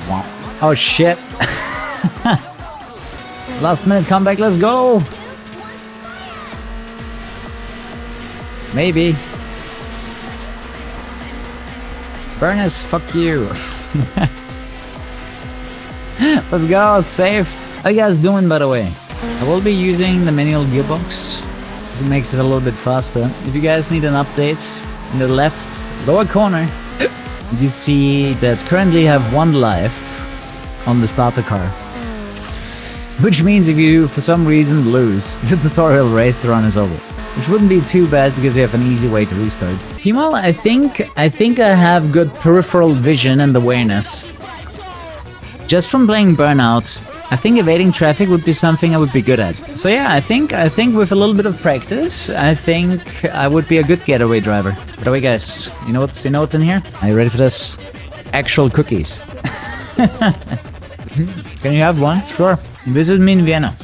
Wow. Oh shit. Last minute comeback, let's go. Maybe. Burnus, fuck you. Let's go, saved. How you guys doing, by the way? I will be using the manual gearbox, because it makes it a little bit faster. If you guys need an update, in the left lower corner, you see that currently have 1 life on the starter car. Which means if you, for some reason, lose, the tutorial race to run is over. Which wouldn't be too bad because you have an easy way to restart. Meanwhile, I think I have good peripheral vision and awareness. Just from playing Burnout, I think evading traffic would be something I would be good at. So yeah, I think with a little bit of practice, I think I would be a good getaway driver. By the way, guys, you know what's in here? Are you ready for this? Actual cookies. Can you have one? Sure. Visit me in Vienna.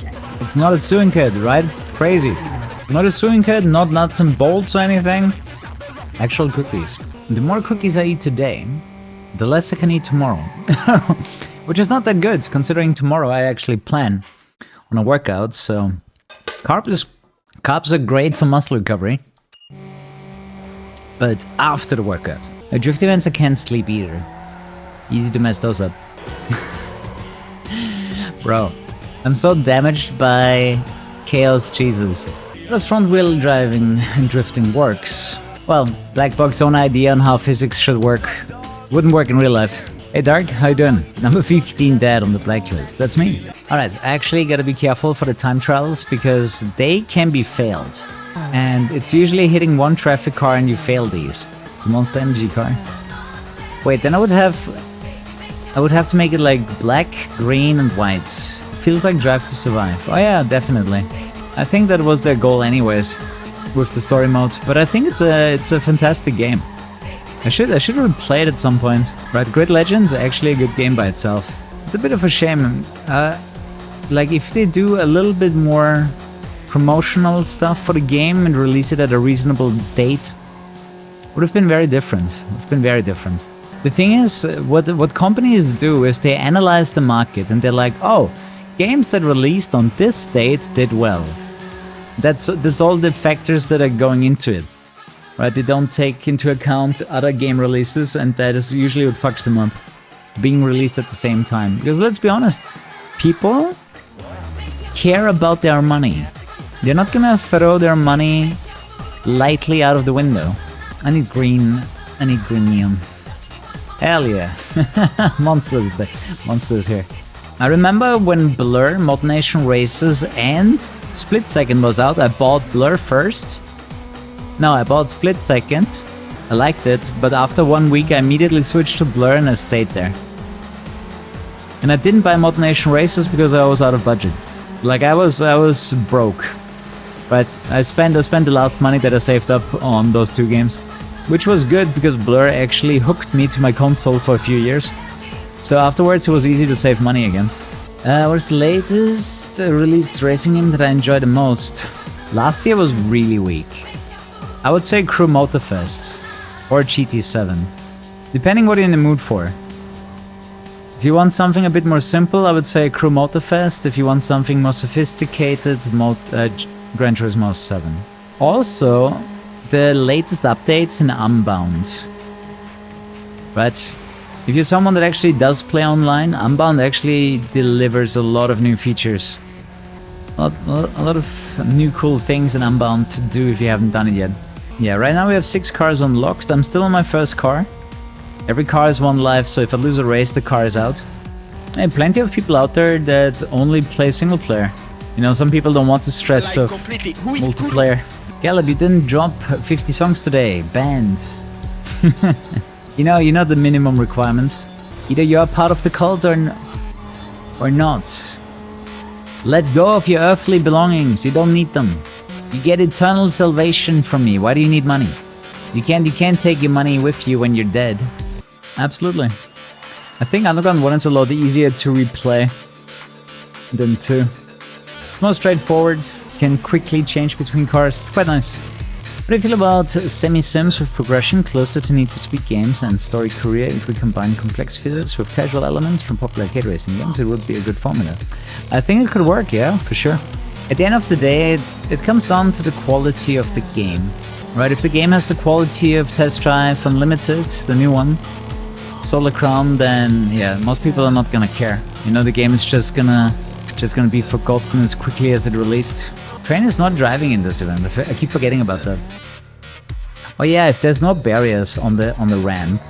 It's not a sewing kit, right? Crazy. Not a sewing kit, not nuts and bolts or anything. Actual cookies. The more cookies I eat today, the less I can eat tomorrow. Which is not that good, considering tomorrow I actually plan on a workout, so... Carbs are great for muscle recovery. But after the workout. At drift events I can't sleep either. Easy to mess those up. Bro, I'm so damaged by chaos cheeses. How does front wheel driving and drifting works? Well, Blackbox's own idea on how physics should work wouldn't work in real life. Hey Dark, how you doing? Number 15 dead on the blacklist. That's me. Alright, actually gotta be careful for the time trials because they can be failed. And it's usually hitting one traffic car and you fail these. It's the Monster Energy car. Wait, then I would have to make it like black, green and white. Feels like Drive to Survive. Oh yeah, definitely. I think that was their goal anyways with the story mode, but I think it's a fantastic game. I should have played it at some point. Right, Grid Legends is actually a good game by itself. It's a bit of a shame. Like if they do a little bit more promotional stuff for the game and release it at a reasonable date, would have been very different. Would have been very different. The thing is, what companies do is they analyze the market and they're like, oh, games that released on this date did well. That's all the factors that are going into it. Right, they don't take into account other game releases, and that is usually what fucks them up. Being released at the same time. Because let's be honest, people care about their money. They're not gonna throw their money lightly out of the window. I need green neon. Hell yeah. Monsters here. I remember when Blur, Mod Nation Races and Split Second was out, I bought Blur first. No, I bought Split Second. I liked it, but after 1 week I immediately switched to Blur and I stayed there. And I didn't buy Mod Nation Races because I was out of budget. Like I was broke. But I spent the last money that I saved up on those 2 games. Which was good because Blur actually hooked me to my console for a few years. So afterwards it was easy to save money again. What's the latest released racing game that I enjoyed the most? Last year was really weak. I would say Crew Motorfest or GT7, depending what you're in the mood for. If you want something a bit more simple, I would say Crew Motorfest. If you want something more sophisticated, Gran Turismo 7. Also, the latest updates in Unbound. Right? If you're someone that actually does play online, Unbound actually delivers a lot of new features. A lot of new cool things in Unbound to do if you haven't done it yet. Yeah, right now we have 6 cars unlocked. I'm still on my first car. Every car is 1 life, so if I lose a race, the car is out. Hey, plenty of people out there that only play single player. You know, some people don't want the stress of multiplayer. Gallup, you didn't drop 50 songs today. Banned. You know the minimum requirement. Either you're part of the cult or not. Let go of your earthly belongings. You don't need them. You get eternal salvation from me. Why do you need money? You can't take your money with you when you're dead. Absolutely. I think Underground 1 is a lot easier to replay than 2. It's more straightforward. Can quickly change between cars. It's quite nice. What do you feel about semi-sims with progression closer to Need for Speed games and story career? If we combine complex physics with casual elements from popular arcade racing games, it would be a good formula. I think it could work, yeah, for sure. At the end of the day, it comes down to the quality of the game, right? If the game has the quality of Test Drive Unlimited, the new one, Solar Crown, then yeah, most people are not gonna care. You know, the game is just gonna be forgotten as quickly as it released. Train is not driving in this event. I keep forgetting about that. Oh yeah, if there's no barriers on the ramp,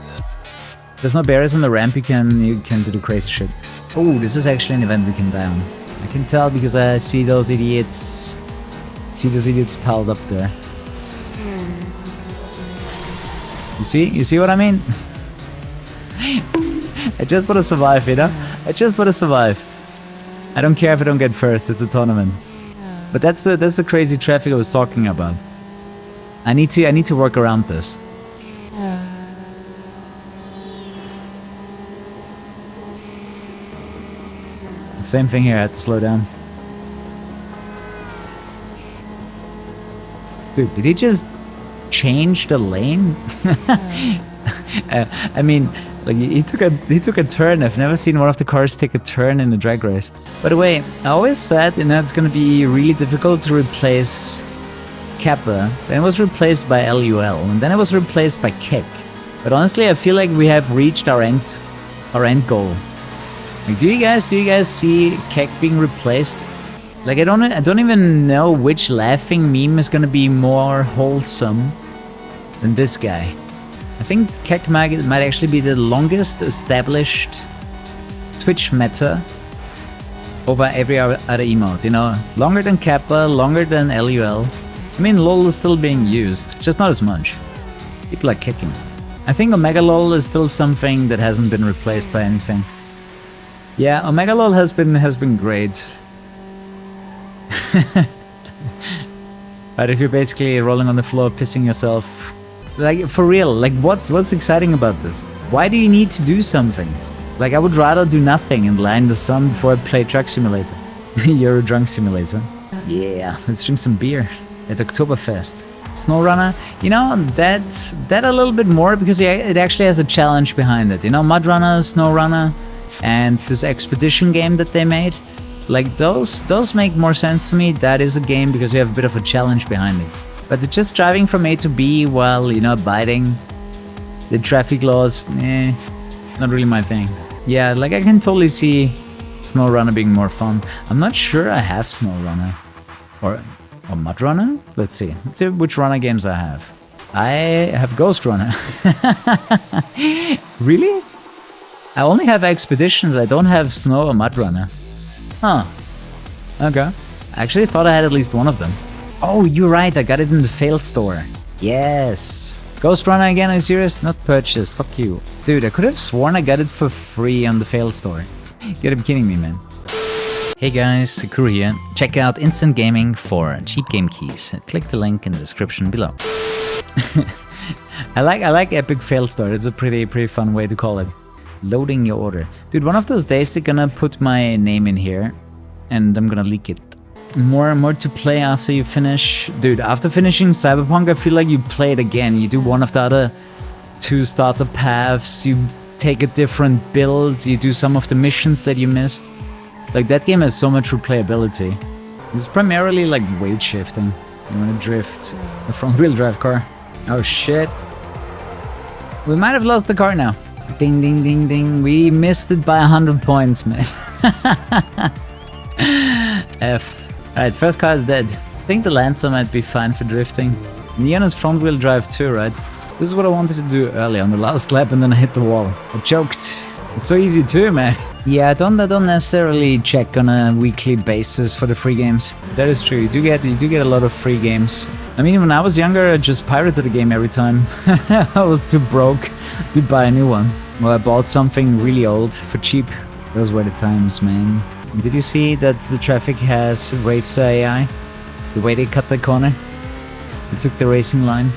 there's no barriers on the ramp, you can do the crazy shit. Oh, this is actually an event we can die on. I can tell because I see those idiots. Piled up there. You see what I mean? I just want to survive, you know? I just want to survive. I don't care if I don't get first, it's a tournament. But that's the crazy traffic I was talking about. I need to work around this. Same thing here, I had to slow down. Dude, did he just change the lane? I mean, like he took a turn. I've never seen one of the cars take a turn in a drag race. By the way, I always said, you know, it's gonna be really difficult to replace Kappa. Then it was replaced by LUL, and then it was replaced by Keck. But honestly, I feel like we have reached our end goal. Like, do you guys see Keck being replaced? Like, I don't even know which laughing meme is gonna be more wholesome than this guy. I think Keck might actually be the longest established Twitch meta over every other emote, you know? Longer than Kappa, longer than LUL. I mean, LOL is still being used, just not as much. People are kicking. I think Omega LOL is still something that hasn't been replaced by anything. Yeah, Omega LOL has been great. But if you're basically rolling on the floor, pissing yourself, like for real, like what's exciting about this? Why do you need to do something? Like I would rather do nothing and lie in the sun before I play Truck Simulator. You're a drunk simulator. Yeah, let's drink some beer at Oktoberfest. SnowRunner, you know, that a little bit more because it actually has a challenge behind it. You know, Mudrunner, SnowRunner, and this expedition game that they made. Like those make more sense to me. That is a game because you have a bit of a challenge behind it. But just driving from A to B while, you know, abiding the traffic laws, not really my thing. Yeah, like I can totally see SnowRunner being more fun. I'm not sure I have SnowRunner or Mudrunner. Let's see which runner games I have. I have Ghost Runner. Really? I only have Expeditions. I don't have Snow or Mudrunner. Huh. Okay. I actually thought I had at least one of them. Oh, you're right. I got it in the fail store. Yes. Ghost Runner again? Are you serious? Not purchased. Fuck you. Dude, I could have sworn I got it for free on the fail store. You gotta be kidding me, man. Hey guys, Kuru here. Check out Instant Gaming for cheap game keys. Click the link in the description below. I like Epic Fail Store. It's a pretty fun way to call it. Loading your order. Dude, one of those days they're gonna put my name in here and I'm gonna leak it. More to play after you finish. Dude, after finishing Cyberpunk, I feel like you play it again. You do one of the other 2 starter paths, you take a different build, you do some of the missions that you missed. Like, that game has so much replayability. It's primarily like weight shifting. You wanna drift a front-wheel drive car. Oh shit. We might have lost the car now. Ding, ding, ding, ding. We missed it by 100 points, man. F. Alright, first car is dead. I think the Lancer might be fine for drifting. Neon is front-wheel drive too, right? This is what I wanted to do earlier on the last lap and then I hit the wall. I choked. It's so easy too, man. Yeah, I don't necessarily check on a weekly basis for the free games. That is true. You do get a lot of free games. I mean, when I was younger, I just pirated the game every time. I was too broke to buy a new one. Well, I bought something really old for cheap. Those were the times, man. Did you see that the traffic has racer AI? The way they cut the corner? They took the racing line.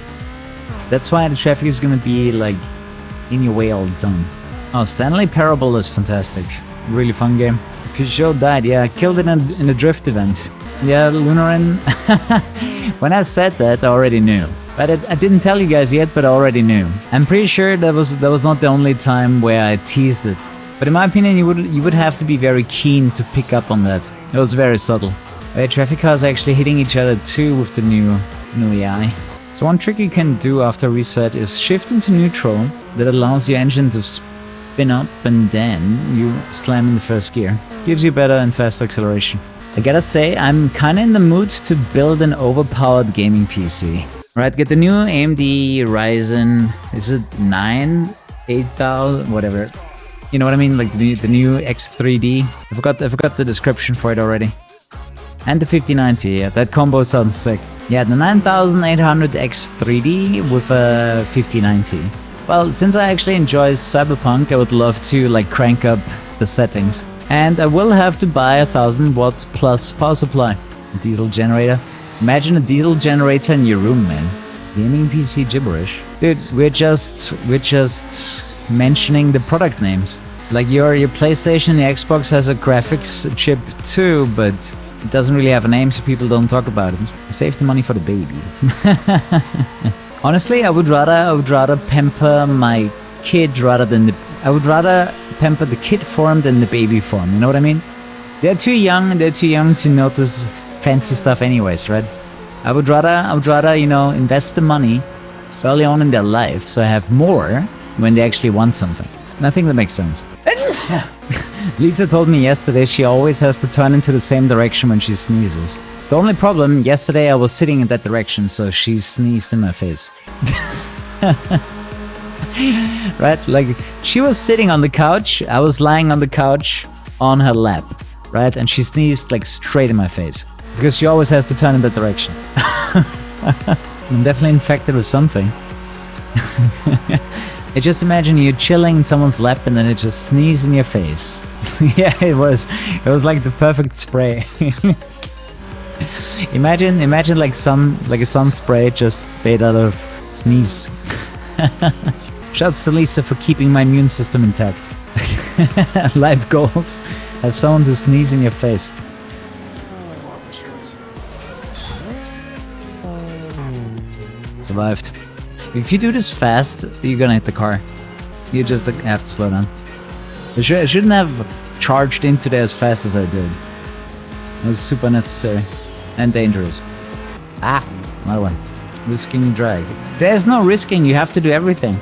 That's why the traffic is gonna be like in your way all the time. Oh, Stanley Parable is fantastic. Really fun game. Peugeot died, yeah, I killed it in a drift event. Yeah, Lunarin. When I said that, I already knew. But I didn't tell you guys yet, but I already knew. I'm pretty sure that was not the only time where I teased it. But in my opinion, you would have to be very keen to pick up on that. It was very subtle. Traffic cars are actually hitting each other too with the new AI. So one trick you can do after reset is shift into neutral. That allows your engine to spin up and then you slam in the first gear. Gives you better and faster acceleration. I gotta say, I'm kinda in the mood to build an overpowered gaming PC. Right, get the new AMD Ryzen, is it 9? 8000? Whatever. You know what I mean? Like the new X3D. I forgot the description for it already. And the 5090, yeah, that combo sounds sick. Yeah, the 9800 X3D with a 5090. Well, since I actually enjoy Cyberpunk, I would love to like crank up the settings. And I will have to buy a 1000 watt plus power supply. A diesel generator. Imagine a diesel generator in your room, man. Gaming PC gibberish. Dude, we're just mentioning the product names. Like your PlayStation, the Xbox has a graphics chip too, but it doesn't really have a name, so people don't talk about it. Save the money for the baby. Honestly, I would rather pamper my kid rather than I would rather pamper the kid form than the baby form. You know what I mean? They're too young to notice fancy stuff anyways, right? I would rather, you know, invest the money early on in their life so I have more when they actually want something. And I think that makes sense. Lisa told me yesterday she always has to turn into the same direction when she sneezes. The only problem, yesterday I was sitting in that direction, so she sneezed in my face. Right? Like, she was sitting on the couch, I was lying on the couch on her lap, right? And she sneezed like straight in my face. Because she always has to turn in that direction. I'm definitely infected with something. I just imagine you chilling in someone's lap and then it just sneezes in your face. Yeah, it was like the perfect spray. imagine like a sun spray just made out of sneeze. Shouts to Lisa for keeping my immune system intact. Life goals: have someone to sneeze in your face. Survived. If you do this fast, you're gonna hit the car. You just have to slow down. I shouldn't have charged into there as fast as I did. It was super necessary and dangerous. Ah, another one. Risking drag. There's no risking. You have to do everything.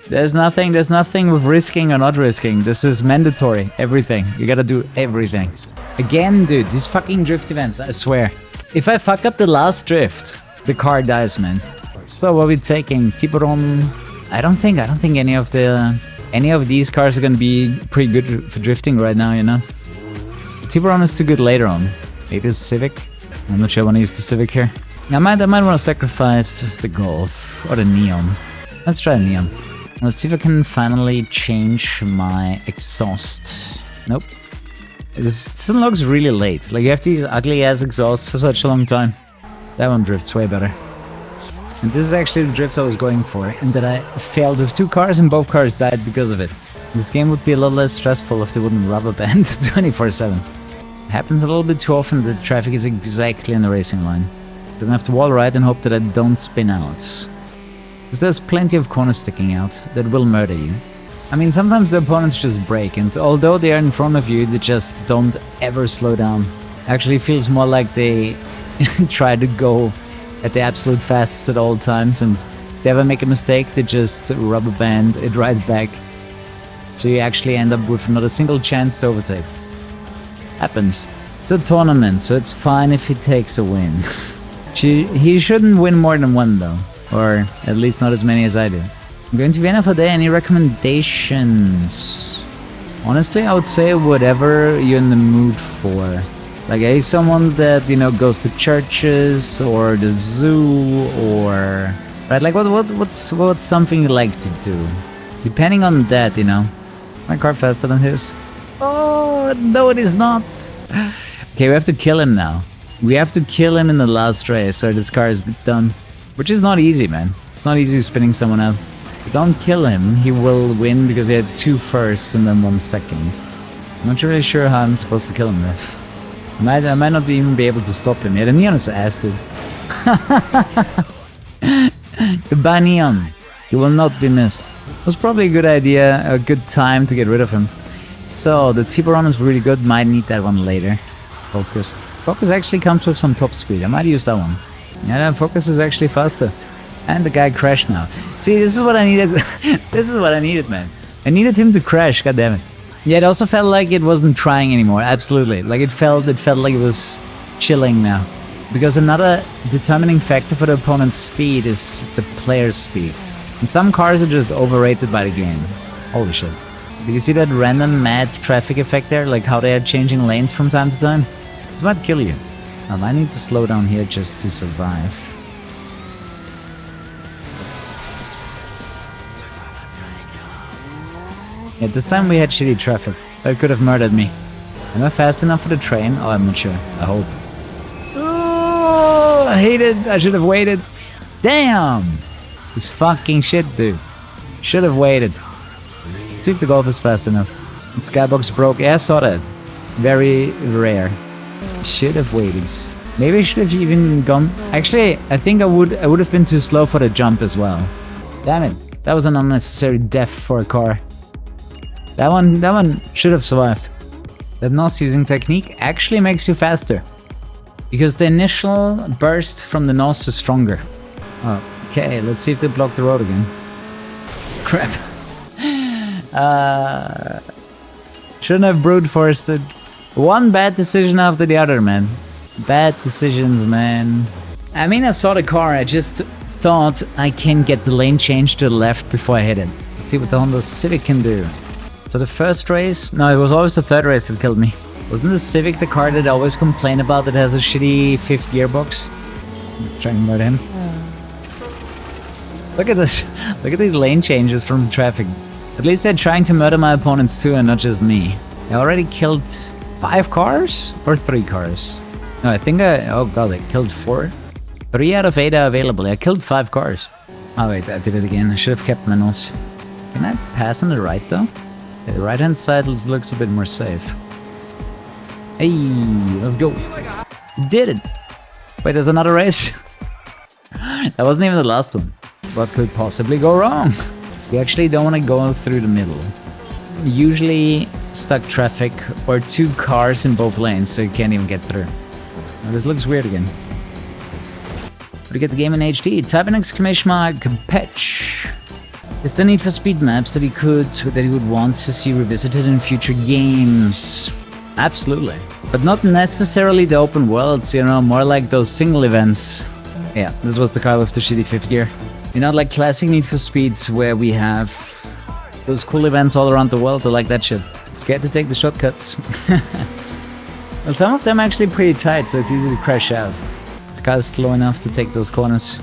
There's nothing with risking or not risking. This is mandatory. Everything. You gotta do everything. Again, dude, these fucking drift events, I swear. If I fuck up the last drift, the car dies, man. So what are we taking? Tiburon. I don't think any of these cars are gonna be pretty good for drifting right now, you know? Tiburon is too good later on. Maybe it's Civic. I'm not sure I want to use the Civic here. I might want to sacrifice the Golf or the Neon. Let's try a Neon. Let's see if I can finally change my exhaust. Nope. This looks really late. Like, you have these ugly ass exhausts for such a long time. That one drifts way better. And this is actually the drift I was going for, and that I failed with 2 cars and both cars died because of it. This game would be a lot less stressful if they wouldn't rubber band 24/7. It happens a little bit too often that traffic is exactly in the racing line. Then I have to wall ride and hope that I don't spin out. Because there's plenty of corners sticking out that will murder you. I mean, sometimes the opponents just brake, and although they are in front of you, they just don't ever slow down. Actually feels more like they try to go at the absolute fastest at all times, and if they ever make a mistake, they just rubber band it right back. So you actually end up with not a single chance to overtake. Happens. It's a tournament, so it's fine if he takes a win. He shouldn't win more than 1 though, or at least not as many as I did. I'm going to Vienna for day. Any recommendations? Honestly, I would say whatever you're in the mood for. Like, are you someone that, you know, goes to churches or the zoo, or right? Like, what's something you like to do? Depending on that, you know. My car faster than his. Oh no, it is not. Okay, we have to kill him now. We have to kill him in the last race, so this car is done. Which is not easy, man. It's not easy spinning someone out. If you don't kill him, he will win because he had 2 firsts and then 1 second. I'm not really sure how I'm supposed to kill him there. I might not even be able to stop him. Yeah, the Neon is ass, dude. Goodbye, Neon. He will not be missed. It was probably a good idea, a good time to get rid of him. So, the Tiburon is really good. Might need that one later. Focus. Focus actually comes with some top speed. I might use that one. Yeah, Focus is actually faster. And the guy crashed now. See, this is what I needed. This is what I needed, man. I needed him to crash, god damn it. Yeah, it also felt like it wasn't trying anymore, absolutely. Like it felt like it was chilling now. Because another determining factor for the opponent's speed is the player's speed. And some cars are just overrated by the game. Holy shit. Did you see that random mad traffic effect there? Like how they are changing lanes from time to time? This might kill you. I need to slow down here just to survive. Yeah, this time we had shitty traffic. That could have murdered me. Am I fast enough for the train? Oh, I'm not sure. I hope. Oh, I hate it. I should have waited. Damn! This fucking shit, dude. Should have waited. Let's see if the Golf is fast enough. The skybox broke. Yeah, I saw that. Very rare. Should have waited. Maybe I should have even gone... Actually, I think I would have been too slow for the jump as well. Damn it. That was an unnecessary death for a car. That one should have survived. That NOS using technique actually makes you faster. Because the initial burst from the NOS is stronger. Okay, let's see if they block the road again. Crap. Shouldn't have brute forested. One bad decision after the other, man. Bad decisions, man. I mean, I saw the car, I just thought I can get the lane change to the left before I hit it. Let's see what the Honda Civic can do. So the first race, no, it was always the third race that killed me. Wasn't the Civic the car that I always complain about that has a shitty fifth gearbox? I'm trying to murder him. Look at this. Look at these lane changes from traffic. At least they're trying to murder my opponents too and not just me. I already killed 5 cars or 3 cars. No, I think oh god, I killed 4. 3 out of 8 are available. I killed 5 cars. Oh wait, I did it again. I should have kept my nose. Can I pass on the right though? Okay, the right hand side looks a bit more safe. Hey, let's go. Did it. Wait, there's another race? That wasn't even the last one. What could possibly go wrong? We actually don't want to go through the middle. Usually stuck traffic or 2 cars in both lanes, so you can't even get through. Now, this looks weird again. To get the game in HD, type an exclamation mark, patch. Is there Need for Speed maps that he would want to see revisited in future games? Absolutely. But not necessarily the open worlds, you know, more like those single events. Yeah, this was the car with the shitty 5th gear. You know, like classic Need for Speeds where we have those cool events all around the world. I like that shit. Scared to take the shortcuts. Well, some of them are actually pretty tight, so it's easy to crash out. This car is slow enough to take those corners.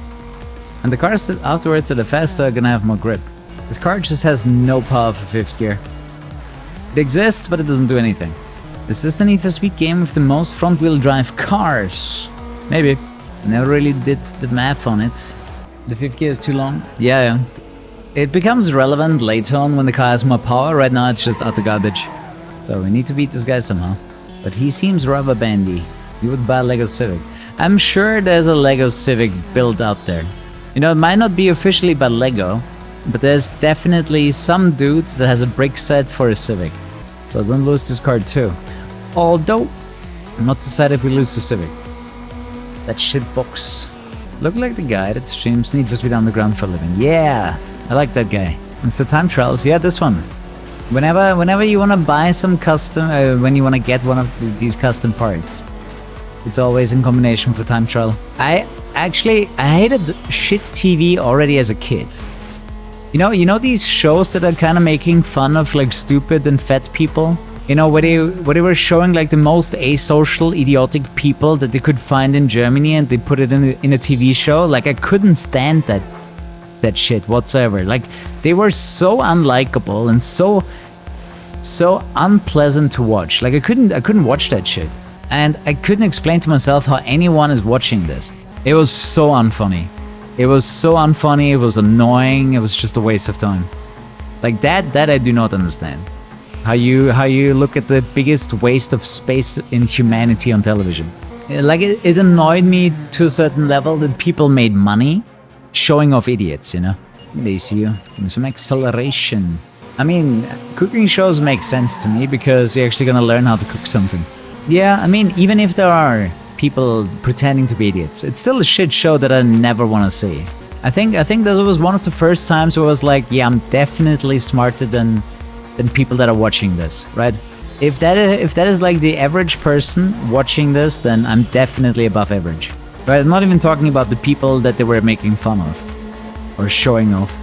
And the cars that afterwards that are faster are gonna have more grip. This car just has no power for 5th gear. It exists, but it doesn't do anything. Is this the Need for Speed game with the most front-wheel drive cars? Maybe. I never really did the math on it. The 5th gear is too long? Yeah. It becomes relevant later on when the car has more power. Right now it's just utter garbage. So we need to beat this guy somehow. But he seems rubber bandy. You would buy a Lego Civic. I'm sure there's a Lego Civic built out there. You know, it might not be officially by Lego, but there's definitely some dude that has a brick set for a Civic. So don't lose this card too. Although, I'm not too sad if we lose the Civic. That shitbox. Look like the guy that streams Need for Speed Underground for a living. Yeah, I like that guy. It's the time trials. Yeah, this one. Whenever you want to buy some custom, when you want to get one of these custom parts, it's always in combination for time trial. I hated shit TV already as a kid. You know these shows that are kind of making fun of like stupid and fat people? You know, where they were showing like the most asocial, idiotic people that they could find in Germany and they put it in a TV show? Like, I couldn't stand that shit whatsoever. Like, they were so unlikable and so unpleasant to watch. Like, I couldn't watch that shit. And I couldn't explain to myself how anyone is watching this. It was so unfunny. It was so unfunny, it was annoying, it was just a waste of time. Like that I do not understand. How you look at the biggest waste of space in humanity on television. Like, it annoyed me to a certain level that people made money showing off idiots, you know? They see you. Give me some acceleration. I mean, cooking shows make sense to me because you're actually gonna learn how to cook something. Yeah, I mean, even if there are people pretending to be idiots, it's still a shit show that I never want to see. I think that was one of the first times where I was like, yeah, I'm definitely smarter than people that are watching this, right? If that is like the average person watching this, then I'm definitely above average. Right? I'm not even talking about the people that they were making fun of or showing off.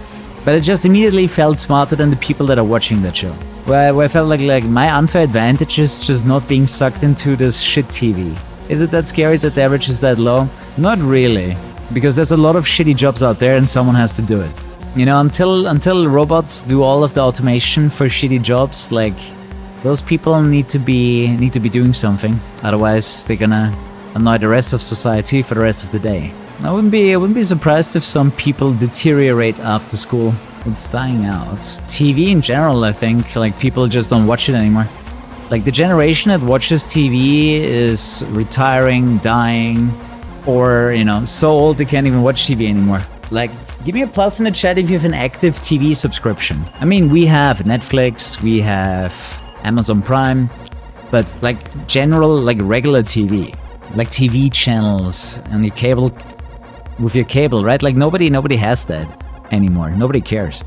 But it just immediately felt smarter than the people that are watching that show. Where I felt like my unfair advantage is just not being sucked into this shit TV. Is it that scary that the average is that low? Not really. Because there's a lot of shitty jobs out there and someone has to do it. You know, until robots do all of the automation for shitty jobs, like, those people need to be doing something. Otherwise, they're gonna annoy the rest of society for the rest of the day. I wouldn't be surprised if some people deteriorate after school. It's dying out. TV in general, I think, like, people just don't watch it anymore. Like, the generation that watches TV is retiring, dying, or, you know, so old they can't even watch TV anymore. Like, give me a plus in the chat if you have an active TV subscription. I mean, we have Netflix, we have Amazon Prime, but like general, like regular TV, like TV channels and your cable, with your cable, right? Like nobody has that anymore. Nobody cares.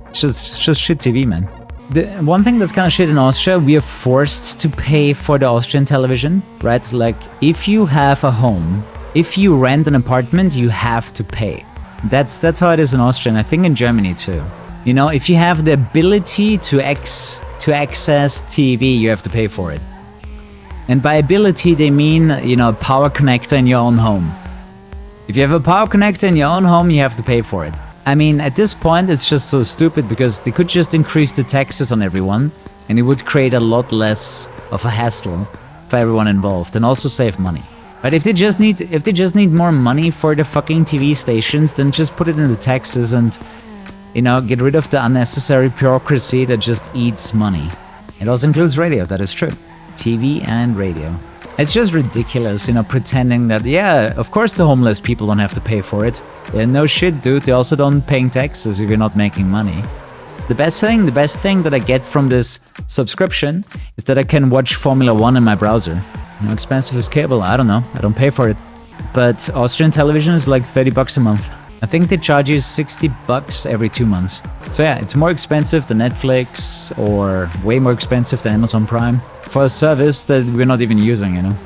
It's just shit TV, man. The one thing that's kind of shit in Austria, we are forced to pay for the Austrian television, right? Like if you have a home, if you rent an apartment, you have to pay. That's how it is in Austria, and I think in Germany too. You know, if you have the ability to access TV, you have to pay for it. And by ability, they mean, you know, a power connector in your own home. If you have a power connector in your own home, you have to pay for it. I mean, at this point, it's just so stupid because they could just increase the taxes on everyone and it would create a lot less of a hassle for everyone involved and also save money. But if they just need more money for the fucking TV stations, then just put it in the taxes and, you know, get rid of the unnecessary bureaucracy that just eats money. It also includes radio, that is true. TV and radio. It's just ridiculous, you know, pretending that, yeah, of course the homeless people don't have to pay for it. Yeah, no shit, dude, they also don't paying taxes if you're not making money. The best thing that I get from this subscription is that I can watch Formula 1 in my browser. How expensive is cable? I don't know, I don't pay for it. But Austrian television is like 30 bucks a month. I think they charge you 60 bucks every 2 months. So yeah, it's more expensive than Netflix or way more expensive than Amazon Prime for a service that we're not even using, you know.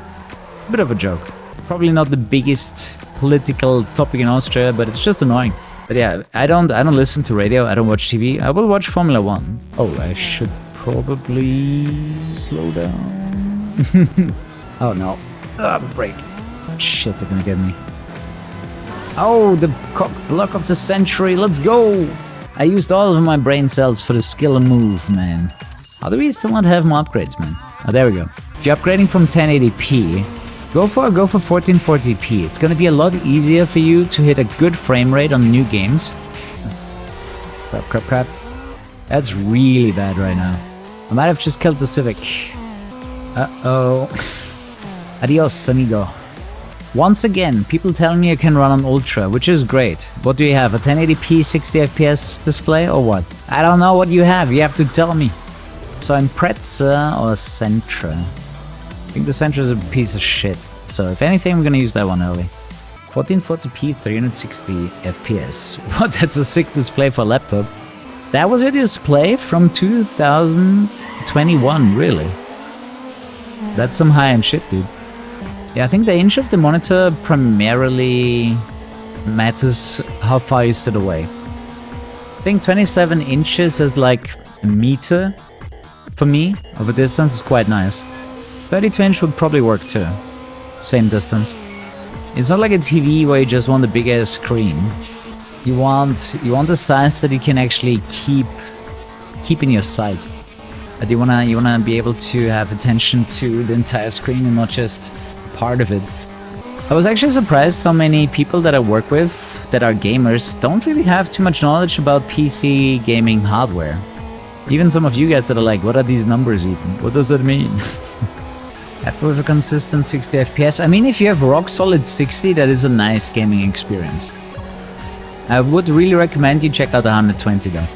Bit of a joke. Probably not the biggest political topic in Austria, but it's just annoying. But yeah, I don't listen to radio, I don't watch TV. I will watch Formula 1. Oh, I should probably slow down. Oh no. Break. Shit, they're gonna get me. Oh, the cock block of the century, let's go! I used all of my brain cells for the skill and move, man. How do we still not have more upgrades, man? Oh, there we go. If you're upgrading from 1080p, go for 1440p. It's gonna be a lot easier for you to hit a good frame rate on new games. Crap. That's really bad right now. I might have just killed the Civic. Uh-oh. Adios, amigo. Once again, people telling me I can run on Ultra, which is great. What do you have, a 1080p 60 FPS display or what? I don't know what you have to tell me. So I'm Preza or Sentra? I think the Sentra is a piece of shit. So if anything, we're gonna use that one early. 1440p 360 FPS. What, that's a sick display for a laptop. That was a display from 2021, really? That's some high-end shit, dude. Yeah, I think the inch of the monitor primarily matters how far you sit away. I think 27 inches is like a meter for me of a distance is quite nice. 32 inch would probably work too. Same distance. It's not like a TV where you just want a big ass screen. You want a size that you can actually keep in your sight. But you wanna be able to have attention to the entire screen and not just part of it. I was actually surprised how many people that I work with that are gamers don't really have too much knowledge about PC gaming hardware. Even some of you guys that are like, what are these numbers even? What does that mean? Happy with a consistent 60 FPS. I mean, if you have rock solid 60, that is a nice gaming experience. I would really recommend you check out 120 though.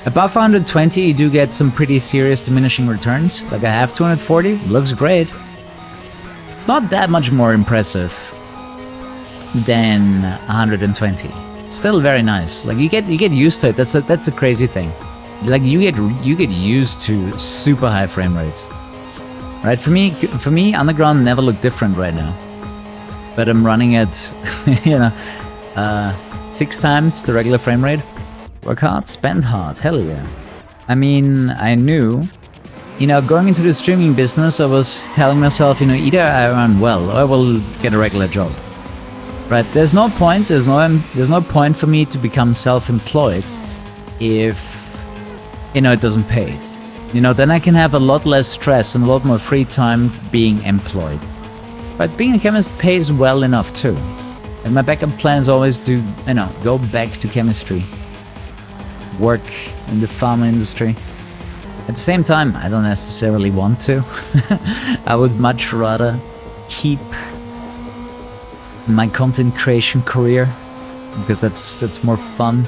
Above 120, you do get some pretty serious diminishing returns. Like I have 240, looks great. It's not that much more impressive than 120. Still very nice. Like you get used to it. That's a crazy thing. Like you get used to super high frame rates. Right? For me, Underground never looked different right now. But I'm running at, you know, 6 times the regular frame rate. Work hard, spend hard, hell yeah. I mean, I knew, you know, going into the streaming business, I was telling myself, you know, either I earn well or I will get a regular job. Right? There's no point point for me to become self-employed if, you know, it doesn't pay. You know, then I can have a lot less stress and a lot more free time being employed. But being a chemist pays well enough too. And my backup plan is always to, you know, go back to chemistry. Work in the pharma industry. At the same time, I don't necessarily want to. I would much rather keep my content creation career because that's more fun.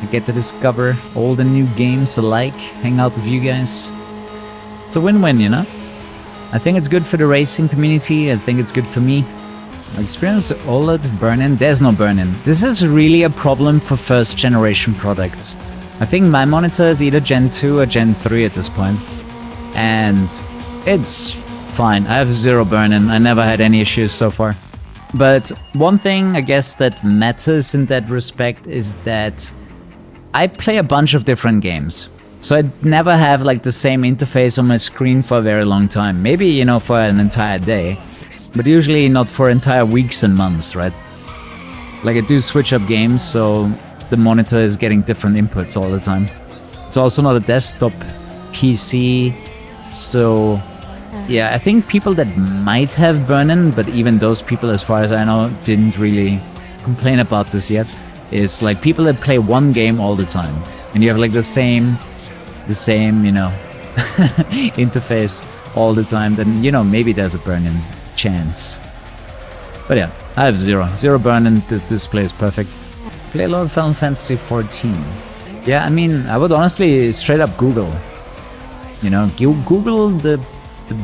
I get to discover all the new games I like, hang out with you guys. It's a win-win, you know? I think it's good for the racing community, I think it's good for me. I experienced OLED burn-in, there's no burn-in. This is really a problem for first generation products. I think my monitor is either Gen 2 or Gen 3 at this point. And it's fine, I have 0 burn-in, I never had any issues so far. But one thing I guess that matters in that respect is that I play a bunch of different games. So I never have like the same interface on my screen for a very long time. Maybe, you know, for an entire day. But usually not for entire weeks and months, right? Like I do switch up games, so the monitor is getting different inputs all the time. It's also not a desktop PC, so yeah, I think people that might have burn-in, but even those people, as far as I know, didn't really complain about this yet, is like people that play one game all the time, and you have like the same, you know, interface all the time, then, you know, maybe there's a burn-in chance. But yeah, I have 0 burn-in, the display is perfect. Play a lot of Final Fantasy 14. Yeah, I mean, I would honestly straight up Google. You know, Google the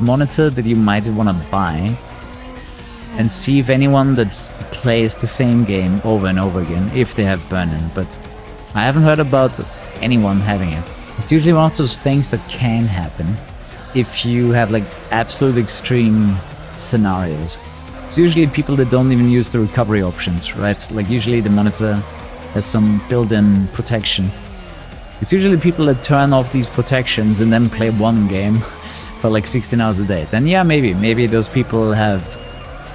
monitor that you might want to buy and see if anyone that plays the same game over and over again, if they have burn-in, but I haven't heard about anyone having it. It's usually one of those things that can happen if you have like absolute extreme scenarios. It's usually people that don't even use the recovery options, right? Like usually the monitor has some built-in protection. It's usually people that turn off these protections and then play one game for like 16 hours a day. Then yeah, maybe those people have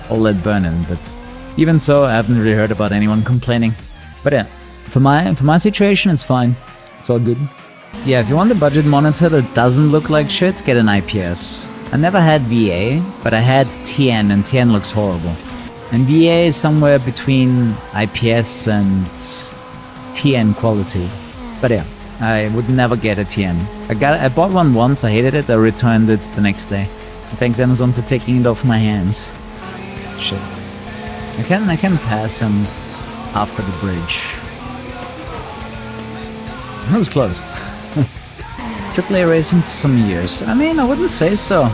OLED burn-in, but even so, I haven't really heard about anyone complaining. But yeah, for my situation, it's fine. It's all good. Yeah, if you want a budget monitor that doesn't look like shit, get an IPS. I never had VA, but I had TN, and TN looks horrible. And VA is somewhere between IPS and TN quality. But yeah, I would never get a TN. I bought one once, I hated it, I returned it the next day. Thanks Amazon for taking it off my hands. Shit. I can pass him after the bridge. That was close. AAA racing for some years. I mean, I wouldn't say so.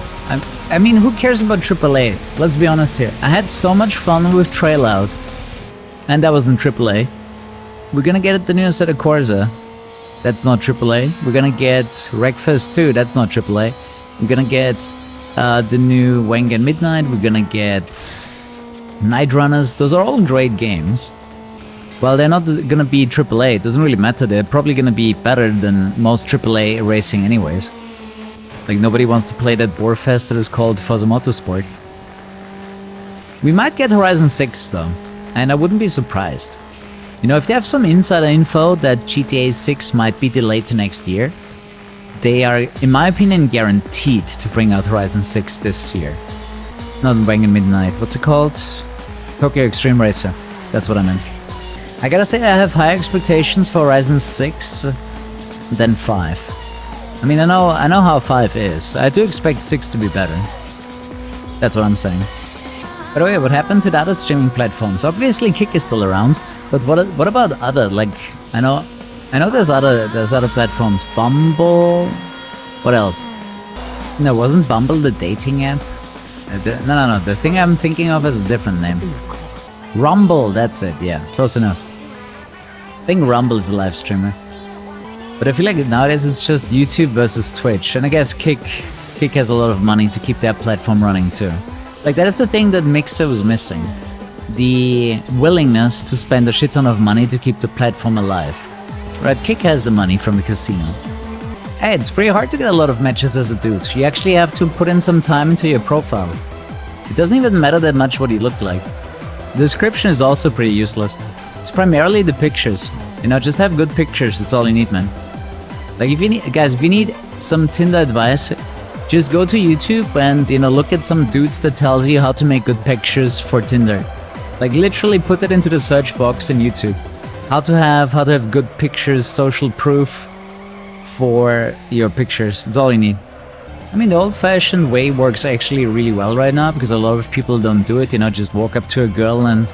I mean, who cares about AAA? Let's be honest here. I had so much fun with Trail Out, and that wasn't AAA. We're gonna get the new Assetto Corsa. That's not AAA. We're gonna get Wreckfest 2. That's not AAA. We're gonna get the new Wengen Midnight. We're gonna get Night Runners. Those are all great games. Well, they're not gonna be AAA, it doesn't really matter, they're probably gonna be better than most AAA racing anyways. Like, nobody wants to play that borefest that is called Forza Motorsport. We might get Horizon 6 though, and I wouldn't be surprised. You know, if they have some insider info that GTA 6 might be delayed to next year, they are, in my opinion, guaranteed to bring out Horizon 6 this year. Not Wengen Midnight, what's it called? Tokyo Extreme Racer, that's what I meant. I gotta say I have higher expectations for Horizon 6 than 5. I mean, I know how 5 is. I do expect 6 to be better. That's what I'm saying. By the way, what happened to the other streaming platforms? Obviously, Kick is still around, but what about other? Like, I know there's other platforms. Bumble. What else? No, wasn't Bumble the dating app? No. The thing I'm thinking of is a different name. Rumble. That's it. Yeah, close enough. I think Rumble is a live streamer. But I feel like nowadays it's just YouTube versus Twitch, and I guess Kick has a lot of money to keep their platform running too. Like, that is the thing that Mixer was missing. The willingness to spend a shit ton of money to keep the platform alive. Right, Kick has the money from the casino. Hey, it's pretty hard to get a lot of matches as a dude. You actually have to put in some time into your profile. It doesn't even matter that much what you look like. The description is also pretty useless. It's primarily the pictures. You know, just have good pictures, that's all you need, man. Like, if you need some Tinder advice, just go to YouTube and, you know, look at some dudes that tells you how to make good pictures for Tinder. Like, literally put it into the search box in YouTube. How to have good pictures, social proof for your pictures. That's all you need. I mean, the old-fashioned way works actually really well right now because a lot of people don't do it. You know, just walk up to a girl and,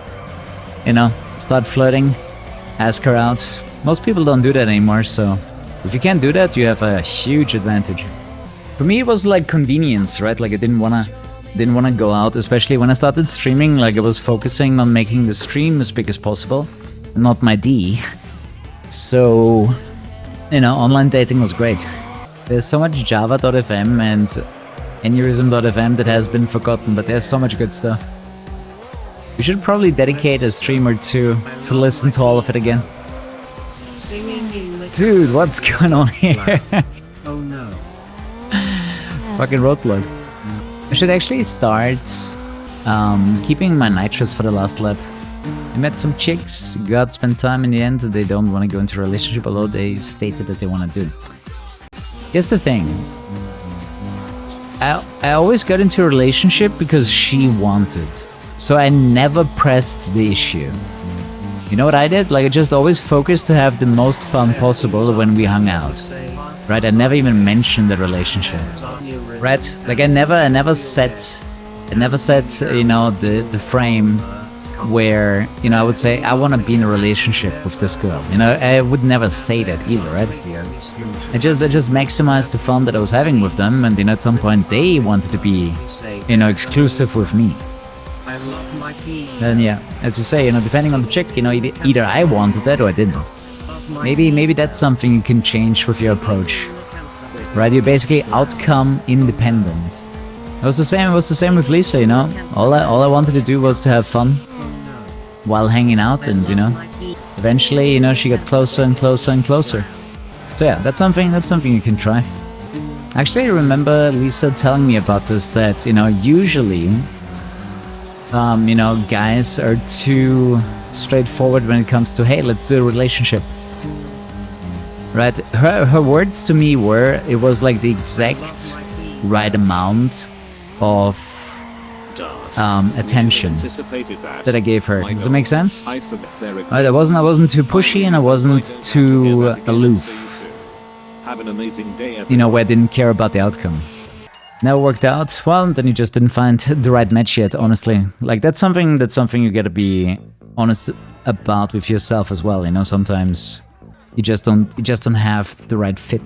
you know, start flirting, ask her out. Most people don't do that anymore, so if you can't do that, you have a huge advantage. For me, it was like convenience, right? Like, I didn't wanna go out, especially when I started streaming. Like, I was focusing on making the stream as big as possible, not my D. So, you know, online dating was great. There's so much Java.fm and Aneurysm.fm that has been forgotten, but there's so much good stuff. We should probably dedicate a stream or two to listen to all of it again. Dude, what's going on here? Oh no. Fucking roadblock. I should actually start keeping my nitrous for the last lap. I met some chicks, got spent time in the end. They don't want to go into a relationship, although they stated that they want to do. Here's the thing. I always got into a relationship because she wanted. So I never pressed the issue. You know what I did? Like, I just always focused to have the most fun possible when we hung out. Right? I never even mentioned the relationship. Right? Like, I never set, you know, the frame where, you know, I would say, I want to be in a relationship with this girl. You know, I would never say that either, right? I just maximized the fun that I was having with them, and, you know, at some point they wanted to be, you know, exclusive with me. Then, yeah, as you say, you know, depending on the chick, you know, either I wanted that or I didn't. Maybe that's something you can change with your approach. Right? You're basically outcome independent. It was the same with Lisa, you know. All I wanted to do was to have fun while hanging out, and, you know, eventually, you know, she got closer and closer and closer. So yeah, that's something you can try. Actually, I remember Lisa telling me about this, that, you know, usually you know, guys are too straightforward when it comes to, hey, let's do a relationship. Right? Her words to me were, it was like the exact right amount of attention that I gave her. Does that make sense? Right, I wasn't too pushy and I wasn't too aloof. You know, where I didn't care about the outcome. Never worked out. Well, then you just didn't find the right match yet, honestly. Like, that's something you gotta be honest about with yourself as well, you know. Sometimes you just don't have the right fit.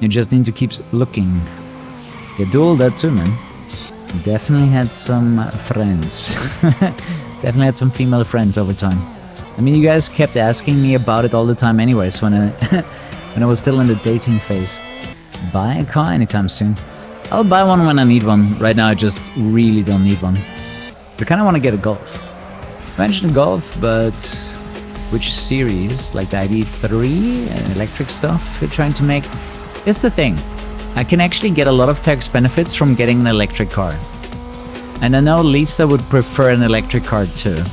You just need to keep looking. You do all that too, man. Definitely had some friends. Definitely had some female friends over time. I mean, you guys kept asking me about it all the time anyways when I was still in the dating phase. Buy a car anytime soon. I'll buy one when I need one. Right now I just really don't need one. I kinda wanna get a Golf. I mentioned Golf, but which series? Like the ID3 and electric stuff you're trying to make? Here's the thing. I can actually get a lot of tax benefits from getting an electric car. And I know Lisa would prefer an electric car too.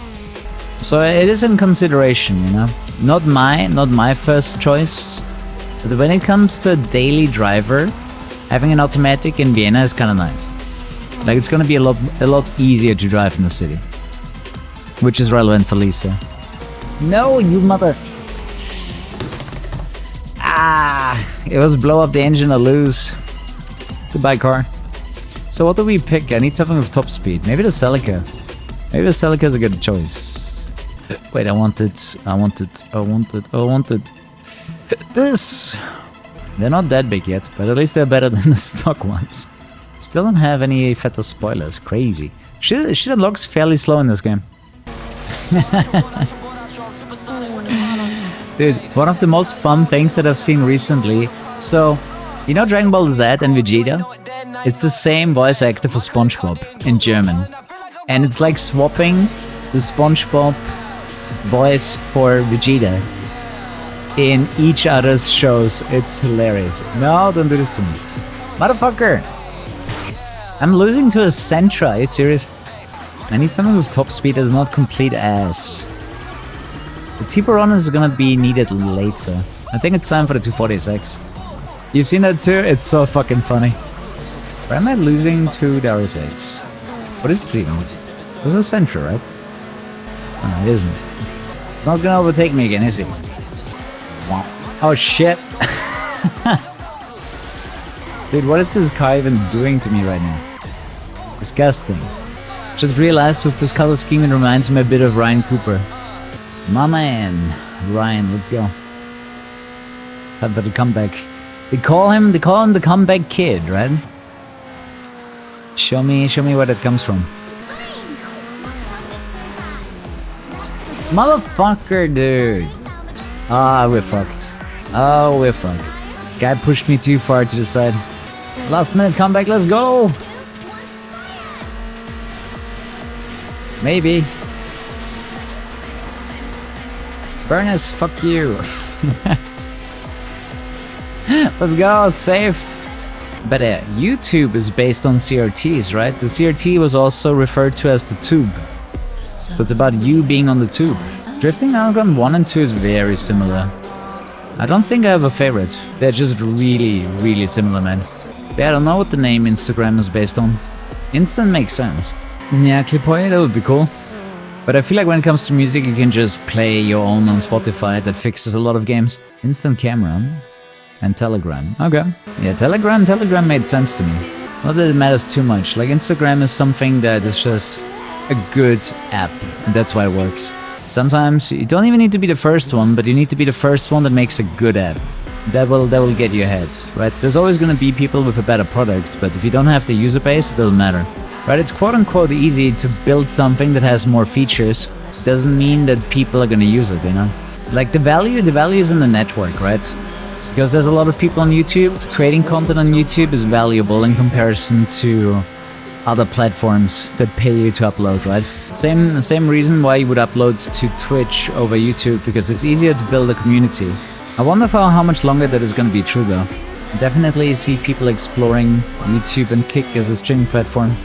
So it is in consideration, you know. Not my first choice. But when it comes to a daily driver, having an automatic in Vienna is kinda nice. Like, it's gonna be a lot easier to drive in the city. Which is relevant for Lisa. No, you mother... Ah! It was blow up the engine or lose. Goodbye, car. So what do we pick? I need something with top speed. Maybe the Celica. Maybe the Celica is a good choice. Wait, I want it. I want it. I want it. I want it. This. They're not that big yet, but at least they're better than the stock ones. Still don't have any Feta spoilers. Crazy. Shit unlocks fairly slow in this game. Dude, one of the most fun things that I've seen recently. So, you know Dragon Ball Z and Vegeta? It's the same voice actor for SpongeBob in German. And it's like swapping the SpongeBob voice for Vegeta in each other's shows. It's hilarious. No, don't do this to me. Motherfucker! I'm losing to a Sentra. Are you serious? I need something with top speed that's not complete ass. The T-Baron is gonna be needed later. I think it's time for the 240SX. You've seen that too? It's so fucking funny. Where am I losing to the RSX? What is this even? This is Sentra, right? Oh, it isn't. It's not gonna overtake me again, is it? Oh shit! Dude, what is this car even doing to me right now? Disgusting. Just realized with this color scheme it reminds me a bit of Ryan Cooper. My man, Ryan, let's go. Time for the comeback. They call him the comeback kid, right? Show me where that comes from. Motherfucker, dude. Ah, we're fucked. Oh, we're fucked. Guy pushed me too far to the side. Last minute comeback, let's go! Maybe. Burnus, fuck you. Let's go, safe. But YouTube is based on CRTs, right? The CRT was also referred to as the tube. So it's about you being on the tube. Drifting Underground 1 and 2 is very similar. I don't think I have a favorite. They're just really, really similar, man. Yeah, I don't know what the name Instagram is based on. Instant makes sense. Yeah, Clipoy, that would be cool. But I feel like when it comes to music, you can just play your own on Spotify. That fixes a lot of games. Instant Camera and Telegram. Okay. Yeah, Telegram made sense to me. Not that it matters too much. Like, Instagram is something that is just a good app. And that's why it works. Sometimes you don't even need to be the first one, but you need to be the first one that makes a good app. That will get you ahead, right? There's always going to be people with a better product, but if you don't have the user base, it doesn't matter. Right, it's quote-unquote easy to build something that has more features. Doesn't mean that people are gonna use it, you know? Like the value is in the network, right? Because there's a lot of people on YouTube. Creating content on YouTube is valuable in comparison to other platforms that pay you to upload, right? Same reason why you would upload to Twitch over YouTube, because it's easier to build a community. I wonder for how much longer that is gonna be true though. Definitely see people exploring YouTube and Kick as a streaming platform.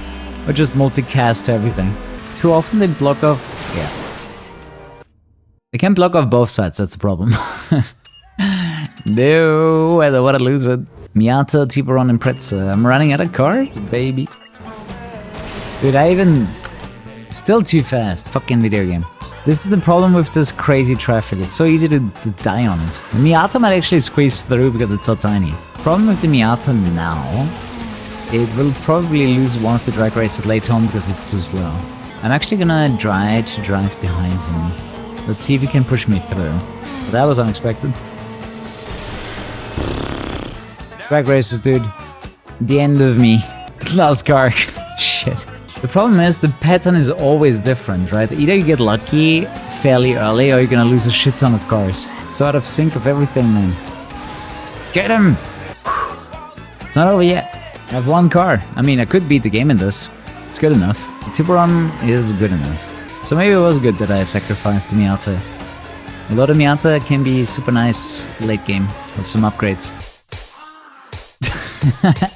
Or just multicast to everything. Too often they block off... Yeah. They can't block off both sides, that's the problem. No, I don't want to lose it. Miata, T-Baron, and Pretzel. I'm running out of cars, baby. Dude, I even... Still too fast. Fucking video game. This is the problem with this crazy traffic. It's so easy to die on it. The Miata might actually squeeze through because it's so tiny. Problem with the Miata now... It will probably lose one of the drag races later on because it's too slow. I'm actually gonna try to drive behind him. Let's see if he can push me through. But that was unexpected. Drag races, dude. The end of me. Last car. Shit. The problem is the pattern is always different, right? Either you get lucky fairly early or you're gonna lose a shit ton of cars. It's out of sync of everything, man. Get him! It's not over yet. I have one car. I mean, I could beat the game in this. It's good enough. The T-Baron is good enough. So maybe it was good that I sacrificed the Miata. Although the Miata can be super nice late game with some upgrades.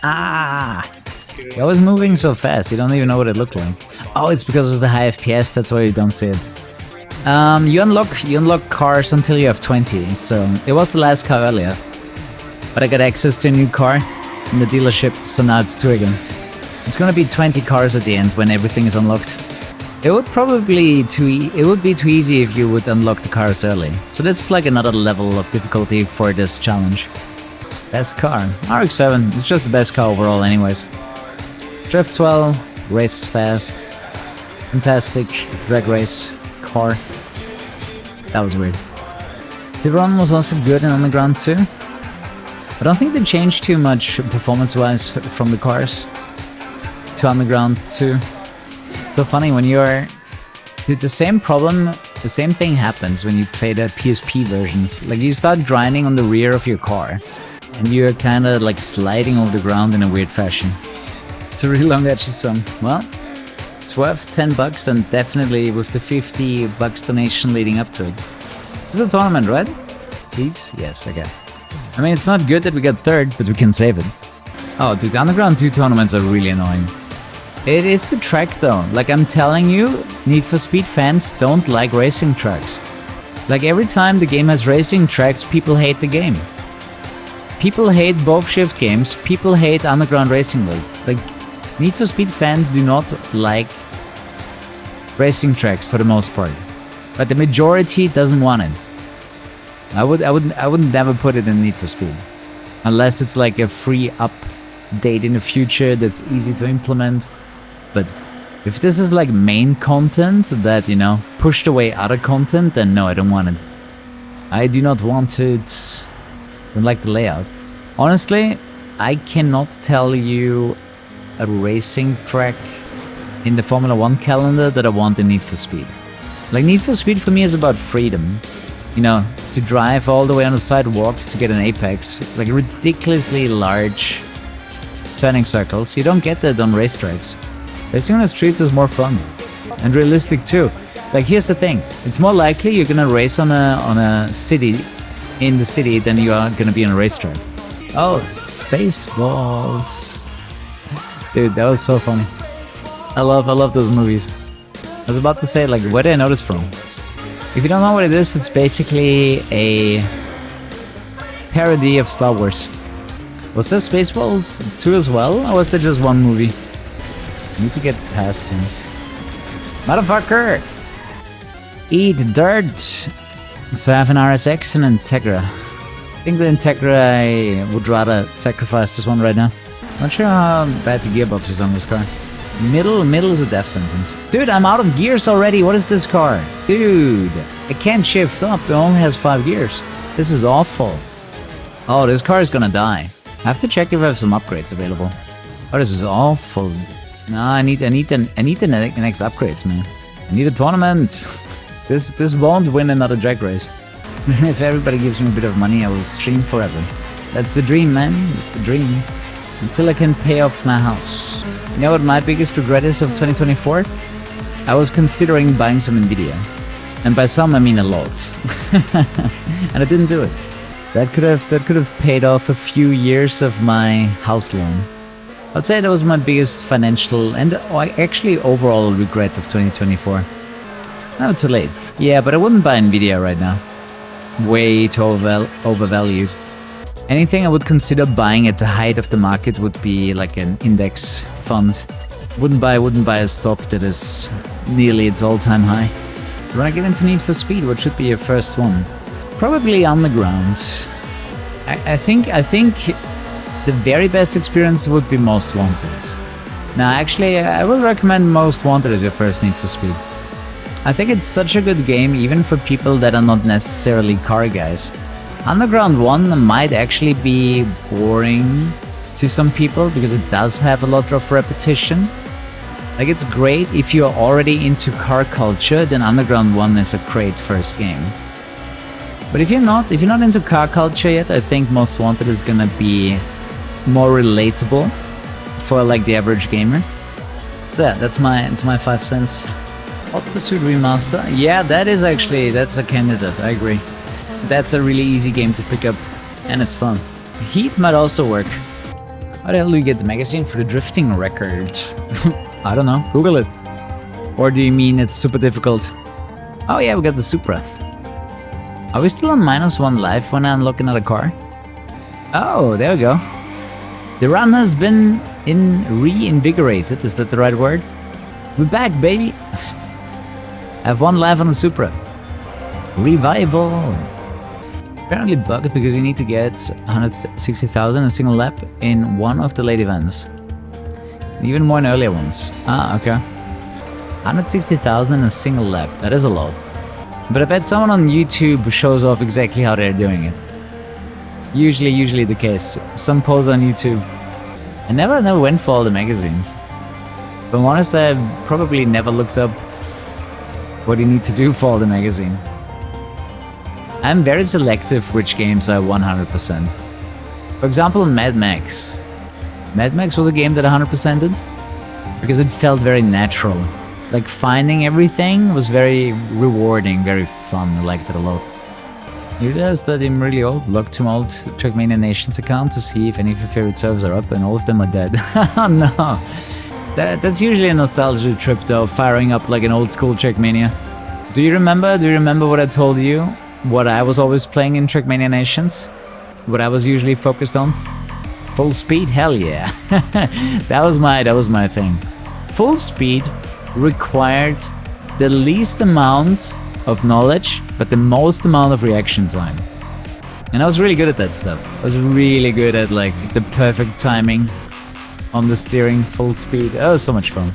Ah! You're always moving so fast, you don't even know what it looked like. Oh, it's because of the high FPS, that's why you don't see it. You unlock cars until you have 20, so it was the last car earlier. But I got access to a new car in the dealership, so now it's 2 again. It's gonna be 20 cars at the end when everything is unlocked. It would be too easy if you would unlock the cars early. So that's like another level of difficulty for this challenge. Best car. RX-7. It's just the best car overall anyways. Drifts well, races fast. Fantastic drag race car. That was weird. The run was also good in Underground 2. I don't think they changed too much performance-wise from the cars to Underground 2. It's so funny when you're... The same problem, the same thing happens when you play the PSP versions. Like you start grinding on the rear of your car and you're kind of like sliding over the ground in a weird fashion. It's a really long edgy song. Well, it's worth $10 and definitely with the $50 donation leading up to it. This is a tournament, right? Please? Yes, okay. I mean, it's not good that we got third, but we can save it. Oh, dude, the Underground 2 tournaments are really annoying. It is the track though. Like I'm telling you, Need for Speed fans don't like racing tracks. Like every time the game has racing tracks, people hate the game. People hate both shift games, people hate Underground Racing League. Like, Need for Speed fans do not like racing tracks for the most part. But the majority doesn't want it. I would never put it in Need for Speed. Unless it's like a free update in the future that's easy to implement. But if this is like main content that, you know, pushed away other content, then no, I don't want it. I do not want it. Don't like the layout. Honestly, I cannot tell you a racing track in the Formula 1 calendar that I want in Need for Speed. Like Need for Speed for me is about freedom. You know, to drive all the way on the sidewalk to get an apex, like ridiculously large turning circles. You don't get that on racetracks. Racing on the streets is more fun and realistic too. Like here's the thing, it's more likely you're gonna race on a city, in the city, than you are gonna be on a racetrack. Oh, Spaceballs. Dude, that was so funny. I love those movies. I was about to say, like, where did I know this from? If you don't know what it is, it's basically a parody of Star Wars. Was there Spaceballs 2 as well, or was there just one movie? I need to get past him. Motherfucker! Eat dirt! So I have an RSX and an Integra. I think the Integra, I would rather sacrifice this one right now. Not sure how bad the gearbox is on this car. Middle is a death sentence. Dude, I'm out of gears already. What is this car? Dude, it can't shift up. It only has 5 gears. This is awful. Oh, this car is gonna die. I have to check if I have some upgrades available. Oh, this is awful. No, I need the next upgrades, man. I need a tournament. This won't win another drag race. If everybody gives me a bit of money, I will stream forever. That's the dream, man. It's the dream. Until I can pay off my house. You know what my biggest regret is of 2024? I was considering buying some Nvidia. And by some, I mean a lot. And I didn't do it. That could have paid off a few years of my house loan. I'd say that was my biggest financial and actually overall regret of 2024. It's never too late. Yeah, but I wouldn't buy Nvidia right now. Way too overvalued. Anything I would consider buying at the height of the market would be like an index fund. Wouldn't buy a stock that is nearly its all-time high. When I get into Need for Speed, what should be your first one? Probably Underground. I think the very best experience would be Most Wanted. Now, actually, I would recommend Most Wanted as your first Need for Speed. I think it's such a good game, even for people that are not necessarily car guys. Underground 1 might actually be boring to some people because it does have a lot of repetition. Like, it's great if you're already into car culture, then Underground 1 is a great first game. But if you're not into car culture yet, I think Most Wanted is gonna be more relatable for like the average gamer. So yeah, that's my 5 cents. Hot Pursuit Remaster, yeah, that's a candidate, I agree. That's a really easy game to pick up, and it's fun. Heat might also work. How the hell do you get the magazine for the drifting record? I don't know, Google it. Or do you mean it's super difficult? Oh yeah, we got the Supra. Are we still on -1 life when I'm looking at a car? Oh, there we go. The run has been reinvigorated, is that the right word? We're back, baby! I have 1 life on the Supra. Revival! Apparently bugged because you need to get 160,000 in a single lap in one of the late events. Even more in earlier ones. Ah, okay. 160,000 in a single lap. That is a lot. But I bet someone on YouTube shows off exactly how they're doing it. Usually the case. Some post on YouTube. I never went for all the magazines. If I'm honest, I probably never looked up what you need to do for all the magazines. I'm very selective which games I 100%. For example, Mad Max. Mad Max was a game that I 100%ed because it felt very natural. Like finding everything was very rewarding, very fun. I liked it a lot. You realize that I'm really old. Log to my old Trackmania Nations account to see if any of your favorite servers are up, and all of them are dead. Oh no. That's usually a nostalgia trip though, firing up like an old school Trackmania. Do you remember what I told you? What I was always playing in Trackmania Nations? What I was usually focused on? Full speed? Hell yeah. that was my thing. Full speed required the least amount of knowledge, but the most amount of reaction time. And I was really good at that stuff. I was really good at like the perfect timing on the steering, full speed. Oh, it was so much fun.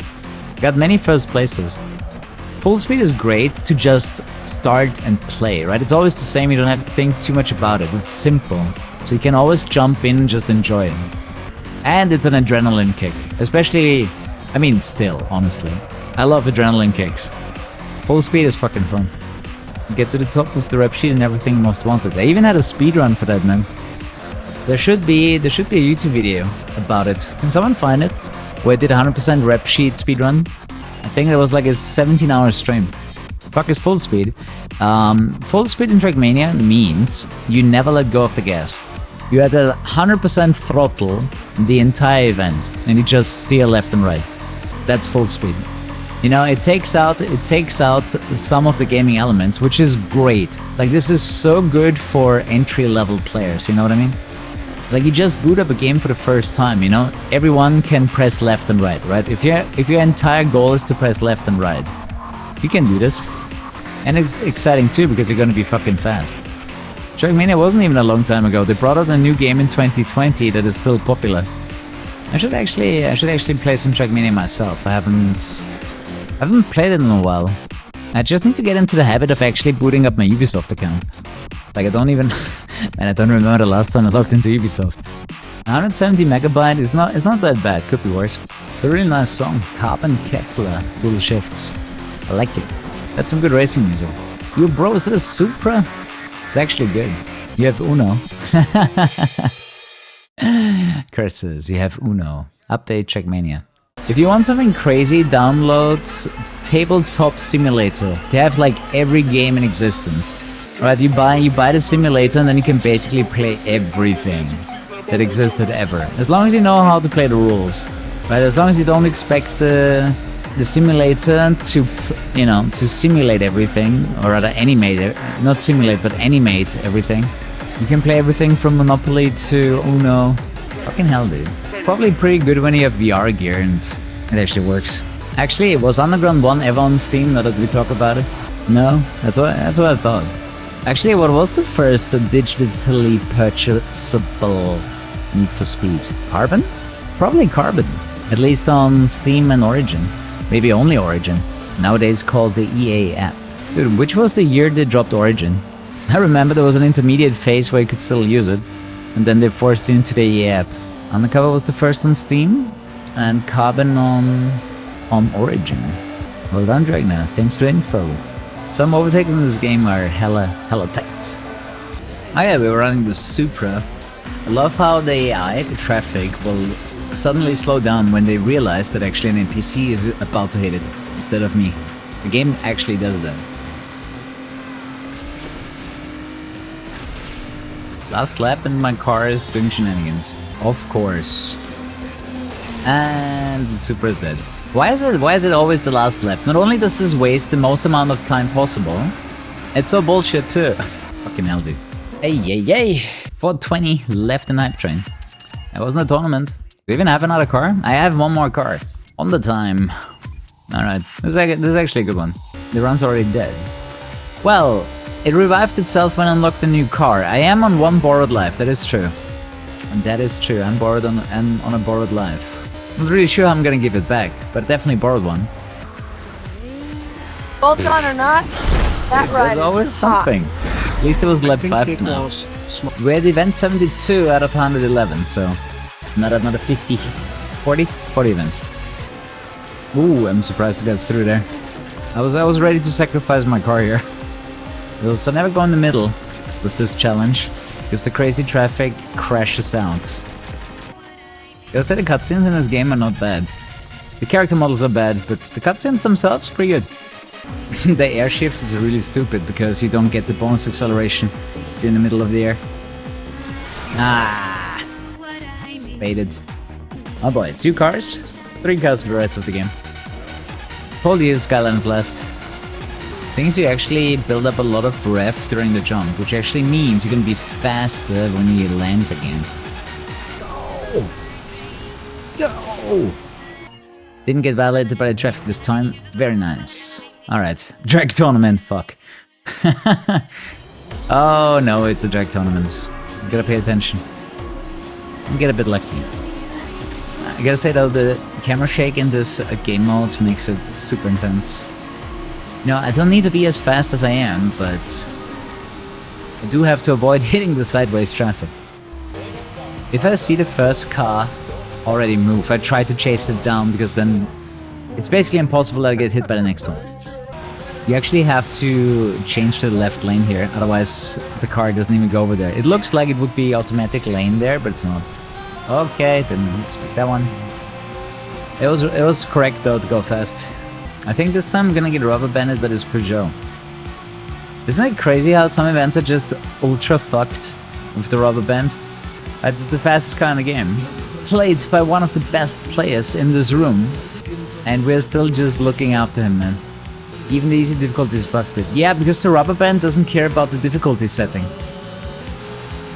Got many first places. Full speed is great to just start and play, right? It's always the same, you don't have to think too much about it. It's simple. So you can always jump in and just enjoy it. And it's an adrenaline kick. Especially, I mean still, honestly. I love adrenaline kicks. Full speed is fucking fun. Get to the top of the rep sheet and everything most wanted. I even had a speed run for that, man. There should be a YouTube video about it. Can someone find it? Where I did 100% rep sheet speed run. I think it was like a 17-hour stream. Fuck is full speed. Full speed in Trackmania means you never let go of the gas. You had a 100% throttle the entire event, and you just steer left and right. That's full speed. You know, it takes out some of the gaming elements, which is great. Like, this is so good for entry-level players, you know what I mean? Like, you just boot up a game for the first time, you know? Everyone can press left and right? If your entire goal is to press left and right, you can do this. And it's exciting too, because you're gonna be fucking fast. Trackmania wasn't even a long time ago. They brought out a new game in 2020 that is still popular. I should actually play some Trackmania myself. I haven't played it in a while. I just need to get into the habit of actually booting up my Ubisoft account. Like, I don't even... Man, I don't remember the last time I logged into Ubisoft. 170 megabyte is not that bad, could be worse. It's a really nice song. Carbon Kepler, dual shifts. I like it. That's some good racing music. Yo bro, is that a Supra? It's actually good. You have Uno. Curses, you have Uno. Update Trackmania. If you want something crazy, download Tabletop Simulator. They have like every game in existence. Right, you buy the simulator and then you can basically play everything that existed ever. As long as you know how to play the rules. Right, as long as you don't expect the simulator to, you know, to simulate everything, or rather animate it, not simulate, but animate everything. You can play everything from Monopoly to Uno. Fucking hell, dude. Probably pretty good when you have VR gear and it actually works. Actually, was Underground 1 ever on Steam, now that we talk about it? No? That's what I thought. Actually, what was the first digitally purchasable Need for Speed? Carbon? Probably Carbon. At least on Steam and Origin. Maybe only Origin. Nowadays called the EA app. Dude, which was the year they dropped Origin? I remember there was an intermediate phase where you could still use it. And then they forced it into the EA app. Undercover was the first on Steam. And Carbon on Origin. Well done, Dragna. Thanks for the info. Some overtakes in this game are hella tight. Oh yeah, we were running the Supra. I love how the AI, the traffic, will suddenly slow down when they realize that actually an NPC is about to hit it, instead of me. The game actually does that. Last lap and my car is doing shenanigans. Of course. And the Supra is dead. Why is it always the last lap? Not only does this waste the most amount of time possible, it's so bullshit too. Fucking hell, dude. Hey. 420 left in Hype Train. It wasn't a tournament. Do we even have another car? I have one more car. On the time. Alright, this is actually a good one. The run's already dead. Well, It revived itself when I unlocked a new car. I am on 1 borrowed life, that is true. And that is true, I'm borrowed on a borrowed life. Not really sure how I'm gonna give it back, but definitely borrowed one. Bolt on or not, that ride There's always is hot. something. At least it was lap 5 now. We had event 72 out of 111, so another 50, 40 events. Ooh, I'm surprised to get through there. I was ready to sacrifice my car here. So never go in the middle with this challenge, because the crazy traffic crashes out. Gotta say the cutscenes in this game are not bad. The character models are bad, but the cutscenes themselves pretty good. The air shift is really stupid because you don't get the bonus acceleration in the middle of the air. Ah, baited. Oh boy, 2 cars, 3 cars for the rest of the game. Told you Skyline's last. Things you actually build up a lot of rev during the jump, which actually means you're gonna be faster when you land again. Go! Go! Didn't get violated by the traffic this time. Very nice. Alright, drag tournament, fuck. Oh no, it's a drag tournament. You gotta pay attention. And get a bit lucky. I gotta say though, the camera shake in this game mode makes it super intense. You know, I don't need to be as fast as I am, but I do have to avoid hitting the sideways traffic. If I see the first car already move, I try to chase it down, because then it's basically impossible to get hit by the next one. You actually have to change to the left lane here, otherwise the car doesn't even go over there. It looks like it would be automatic lane there, but it's not. Okay, didn't expect that one. It was correct though to go fast. I think this time I'm gonna get rubber banded by this Peugeot. Isn't it crazy how some events are just ultra fucked with the rubber band? It's the fastest car in the game. Played by one of the best players in this room. And we're still just looking after him, man. Even the easy difficulty is busted. Yeah, because the rubber band doesn't care about the difficulty setting.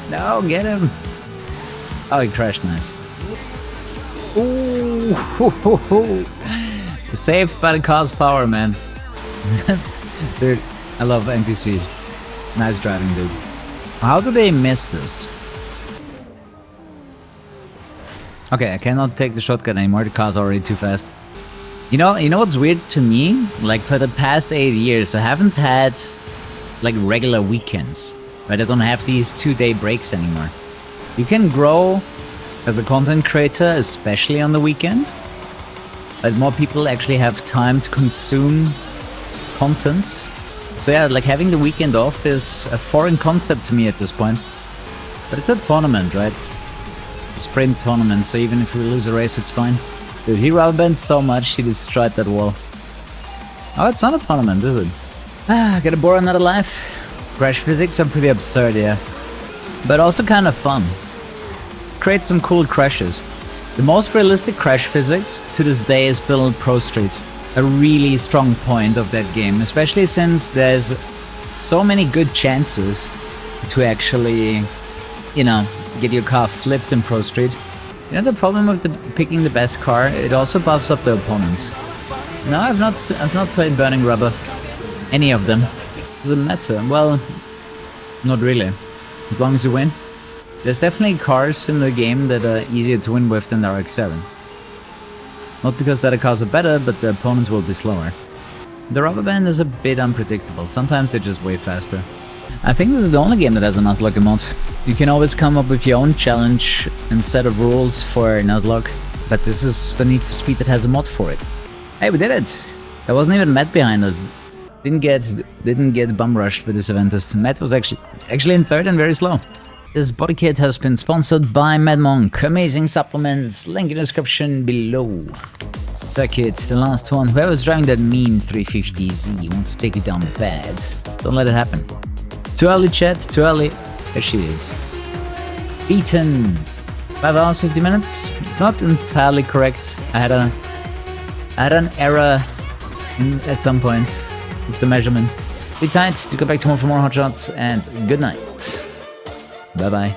No, get him! Oh, he crashed, nice. Ooh, ho, ho, ho. Saved by the car's power, man. Dude, I love NPCs. Nice driving, dude. How do they miss this? Okay, I cannot take the shortcut anymore, the car's already too fast. You know what's weird to me? Like, for the past 8 years, I haven't had, like, regular weekends. Right? I don't have these 2-day breaks anymore. You can grow as a content creator, especially on the weekend. But more people actually have time to consume content. So yeah, like, having the weekend off is a foreign concept to me at this point. But it's a tournament, right? A sprint tournament, so even if we lose a race, it's fine. Dude, he rubber bent so much, he destroyed that wall. Oh, it's not a tournament, is it? Ah, gotta borrow another life. Crash physics are pretty absurd, yeah. But also kind of fun. Create some cool crashes. The most realistic crash physics to this day is still Pro Street. A really strong point of that game, especially since there's so many good chances to actually, you know, get your car flipped in Pro Street. You know the problem with picking the best car? It also buffs up the opponents. No, I've not played Burning Rubber. Any of them. Doesn't matter. Well, not really. As long as you win. There's definitely cars in the game that are easier to win with than the RX-7. Not because the other cars are better, but the opponents will be slower. The rubber band is a bit unpredictable. Sometimes they're just way faster. I think this is the only game that has a Nuzlocke mod. You can always come up with your own challenge and set of rules for Nuzlocke, but this is the Need for Speed that has a mod for it. Hey, we did it! There wasn't even Matt behind us. Didn't get bum rushed with this event. Matt was actually in third and very slow. This body kit has been sponsored by Mad Monk. Amazing supplements, link in the description below. Circuit, the last one. Whoever's driving that mean 350Z wants to take you down bad. Don't let it happen. Too early, chat, too early. There she is. Beaten. 5 hours, 50 minutes. It's not entirely correct. I had an error at some point with the measurement. Be tight to go back tomorrow for more hotshots, and good night. Bye bye.